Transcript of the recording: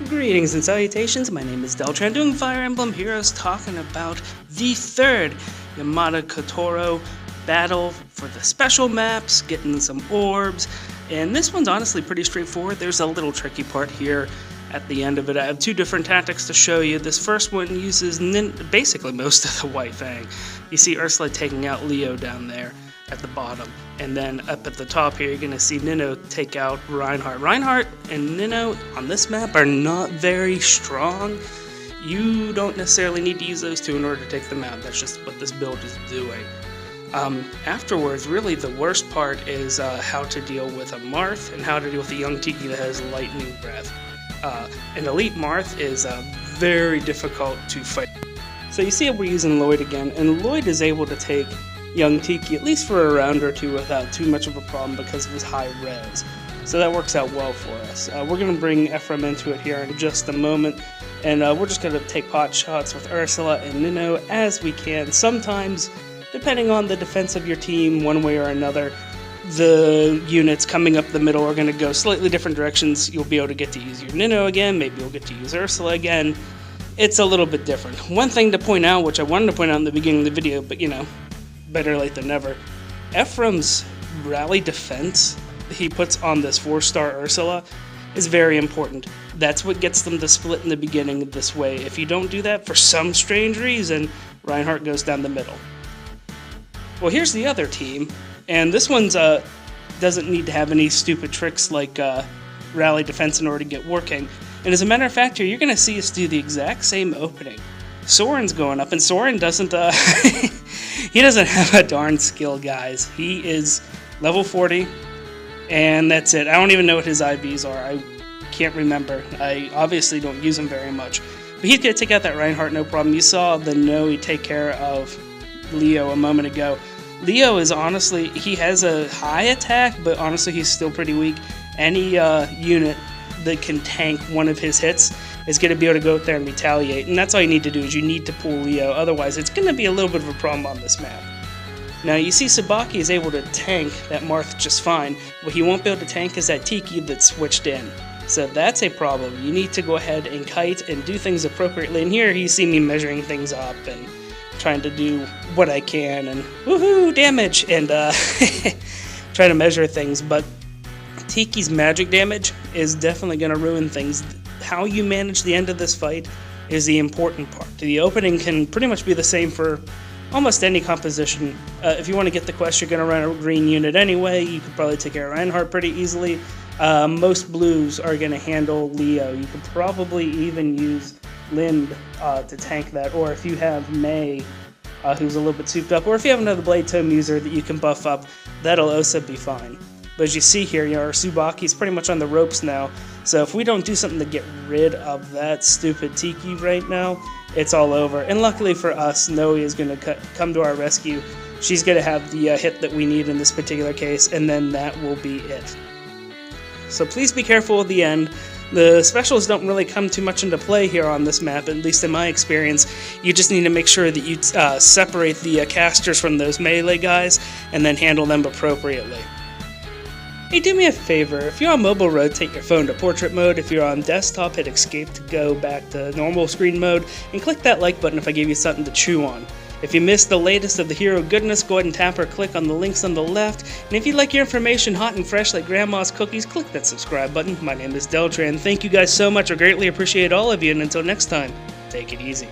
Greetings and salutations, my name is Deltran, doing Fire Emblem Heroes, talking about the third Yamada Kotaro battle for the special maps, getting some orbs, and this one's honestly pretty straightforward. There's a little tricky part here at the end of it. I have two different tactics to show you. This first one uses basically most of the White Fang. You see Ursula taking out Leo down there at the bottom, and then up at the top here you're going to see Nino take out Reinhardt. Reinhardt and Nino on this map are not very strong. You don't necessarily need to use those two in order to take them out. That's just what this build is doing. Afterwards, really the worst part is how to deal with a Marth and how to deal with a young Tiki that has lightning breath. An elite Marth is very difficult to fight. So you see we're using Lloyd again, and Lloyd is able to take young Tiki at least for a round or two without too much of a problem because of his high res. So that works out well for us. We're going to bring Ephraim into it here in just a moment, and we're just going to take pot shots with Ursula and Nino as we can. Sometimes, depending on the defense of your team, one way or another, the units coming up the middle are going to go slightly different directions. You'll be able to get to use your Nino again, maybe you'll get to use Ursula again. It's a little bit different. One thing to point out, which I wanted to point out in the beginning of the video, but you know, better late than never, Ephraim's rally defense he puts on this 4-star Ursula is very important. That's what gets them to split in the beginning this way. If you don't do that, for some strange reason, Reinhardt goes down the middle. Well, here's the other team, and this one's doesn't need to have any stupid tricks like rally defense in order to get working. And as a matter of fact here, you're going to see us do the exact same opening. Soren's going up, and Soren doesn't he doesn't have a darn skill, guys. He is level 40, and that's it. I don't even know what his IVs are. I can't remember. I obviously don't use him very much. But he's going to take out that Reinhardt, no problem. You saw the Noe take care of Leo a moment ago. Leo is honestly, he has a high attack, but honestly he's still pretty weak. Any unit that can tank one of his hits is going to be able to go out there and retaliate, and that's all you need to do is you need to pull Leo, otherwise it's going to be a little bit of a problem on this map. Now you see Sabaki is able to tank that Marth just fine. What he won't be able to tank is that Tiki that's switched in. So that's a problem. You need to go ahead and kite and do things appropriately, and here you see me measuring things up and trying to do what I can and woohoo damage and trying to measure things, but Tiki's magic damage is definitely going to ruin things. How you manage the end of this fight is the important part. The opening can pretty much be the same for almost any composition. If you want to get the quest, you're going to run a green unit anyway. You could probably take care of Reinhardt pretty easily. Most blues are going to handle Leo. You could probably even use Lind to tank that, or if you have May, who's a little bit souped up, or if you have another Blade Tome user that you can buff up, that'll also be fine. But as you see here, you know, our Subaki's pretty much on the ropes now, so if we don't do something to get rid of that stupid Tiki right now, it's all over. And luckily for us, Noe is going to come to our rescue. She's going to have the hit that we need in this particular case, and then that will be it. So please be careful at the end. The specials don't really come too much into play here on this map, at least in my experience. You just need to make sure that you separate the casters from those melee guys, and then handle them appropriately. Hey, do me a favor, if you're on mobile, rotate your phone to portrait mode. If you're on desktop, hit escape to go back to normal screen mode, and click that like button if I give you something to chew on. If you missed the latest of the hero goodness, go ahead and tap or click on the links on the left, and if you'd like your information hot and fresh like grandma's cookies, click that subscribe button. My name is Deltran. Thank you guys so much, I greatly appreciate all of you, and until next time, take it easy.